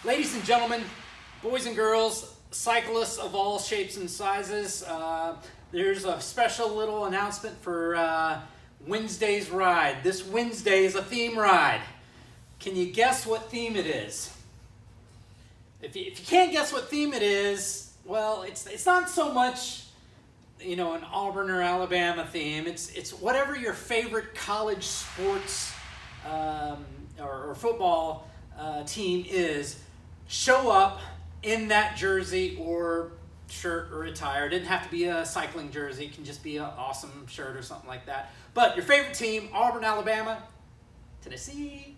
Ladies and gentlemen, boys and girls, cyclists of all shapes and sizes, there's a special little announcement for Wednesday's ride. This Wednesday is a theme ride. Can you guess what theme it is? If you can't guess what theme it is, well, it's not so much, an Auburn or Alabama theme. It's whatever your favorite college sports or football team is. Show up in that jersey or shirt or attire. It didn't have to be a cycling jersey. It can just be an awesome shirt or something like that. But your favorite team, Auburn, Alabama, Tennessee,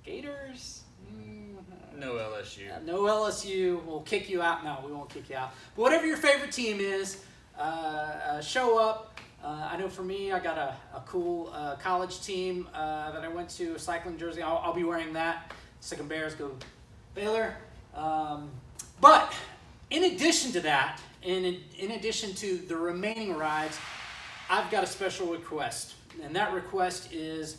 Gators. No LSU. No LSU. We'll kick you out. No, we won't kick you out. But whatever your favorite team is, show up. I know for me, I got a cool college team that I went to, a cycling jersey. I'll be wearing that. Sick'em Bears, go Baylor. But in addition to that, in addition to the remaining rides, I've got a special request. And that request is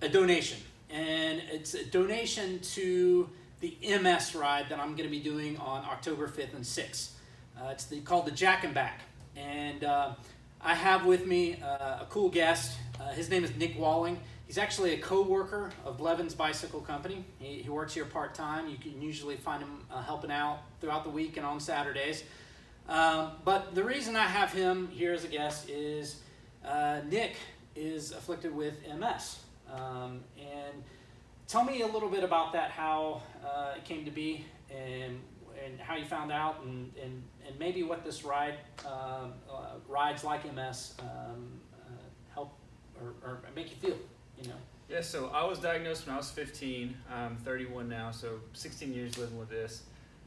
a donation. And it's a donation to the MS ride that I'm going to be doing on October 5th and 6th. It's called the Jack and Back. And I have with me a cool guest. His name is Nick Walling. He's actually a co-worker of Blevins Bicycle Company. He works here part-time. You can usually find him helping out throughout the week and on Saturdays. But the reason I have him here as a guest is Nick is afflicted with MS. And tell me a little bit about that, how it came to be, and how you found out, and maybe what this rides like MS help or make you feel. Yeah, so I was diagnosed when I was 15. I'm 31 now, so 16 years living with this.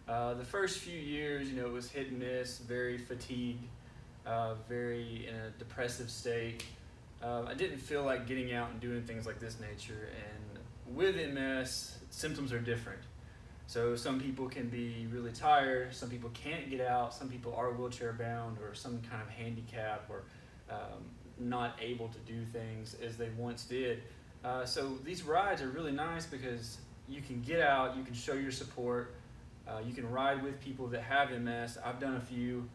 The first few years, it was hit and miss, very fatigued, very in a depressive state. I didn't feel like getting out and doing things like this nature. And with MS, symptoms are different. So some people can be really tired, some people can't get out, some people are wheelchair bound or some kind of handicap or not able to do things as they once did. So these rides are really nice because you can get out, you can show your support, you can ride with people that have MS. I've done a few.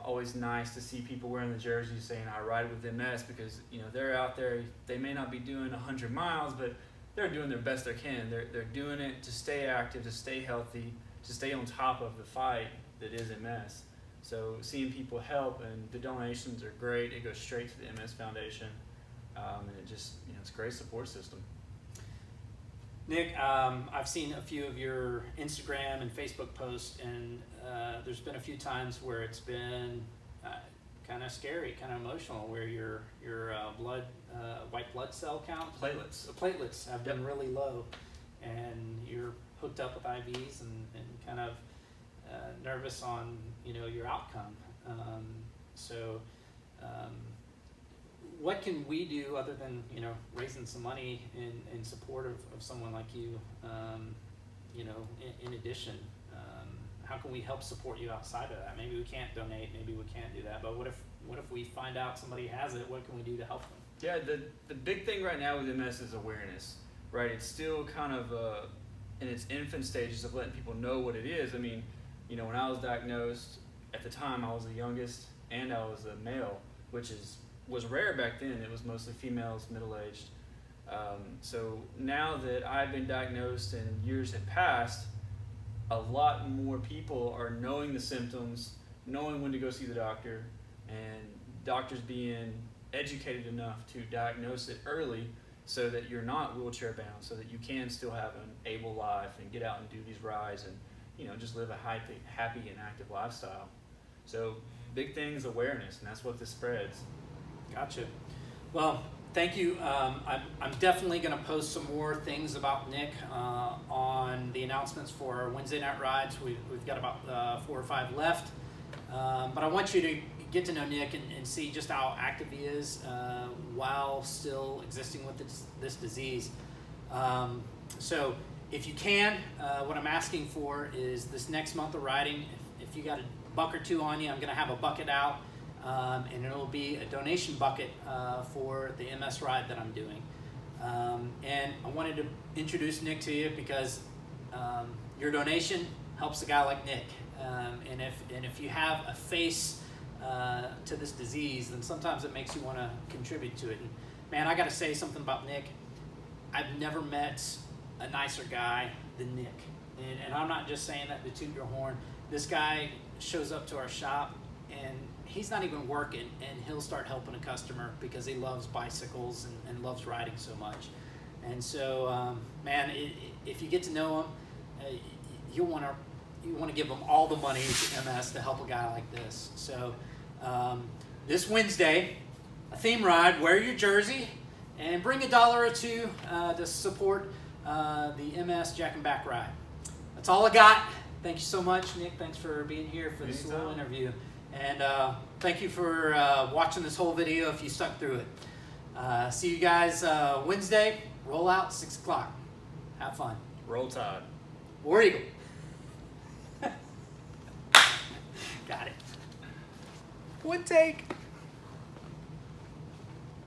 Always nice to see people wearing the jerseys saying I ride with MS because they're out there. They may not be doing 100 miles, but they're doing their best they can. They're doing it to stay active, to stay healthy, to stay on top of the fight that is MS. So seeing people help, and the donations are great. It goes straight to the MS Foundation, and it just it's a great support system. Nick, I've seen a few of your Instagram and Facebook posts, and there's been a few times where it's been kind of scary, kind of emotional, where your white blood cell count, platelets have been really low, and you're hooked up with IVs and kind of nervous on your outcome. What can we do other than raising some money in support of someone like you? In addition, how can we help support you outside of that? Maybe we can't donate, maybe we can't do that. But what if we find out somebody has it? What can we do to help them? Yeah, the big thing right now with MS is awareness. Right, it's still kind of in its infant stages of letting people know what it is. I mean, when I was diagnosed, at the time I was the youngest and I was a male, which was rare back then. It was mostly females, middle-aged. So now that I've been diagnosed and years have passed, a lot more people are knowing the symptoms, knowing when to go see the doctor, and doctors being educated enough to diagnose it early so that you're not wheelchair bound, so that you can still have an able life and get out and do these rides and just live a happy and active lifestyle. So big thing is awareness, and that's what this spreads. Gotcha. Well, thank you. I'm definitely going to post some more things about Nick on the announcements for our Wednesday night rides. We've got about 4 or 5 left. But I want you to get to know Nick and see just how active he is while still existing with this disease. So if you can, what I'm asking for is this next month of riding, if you got a buck or two on you, I'm going to have a bucket out. And it'll be a donation bucket for the MS ride that I'm doing. And I wanted to introduce Nick to you because Your donation helps a guy like Nick. And if you have a face to this disease, then sometimes it makes you want to contribute to it. And man, I got to say something about Nick. I've never met a nicer guy than Nick. And I'm not just saying that to toot your horn. This guy shows up to our shop and he's not even working, and he'll start helping a customer because he loves bicycles and loves riding so much. And so, man, if you get to know him, you want to give him all the money to MS to help a guy like this. So this Wednesday, a theme ride, wear your jersey, and bring $1 or $2 to support the MS Jack and Back ride. That's all I got. Thank you so much, Nick. Thanks for being here for this little interview. And thank you for watching this whole video if you stuck through it. See you guys Wednesday. Roll out 6 o'clock. Have fun. Roll Tide. War Eagle. Got it. One take.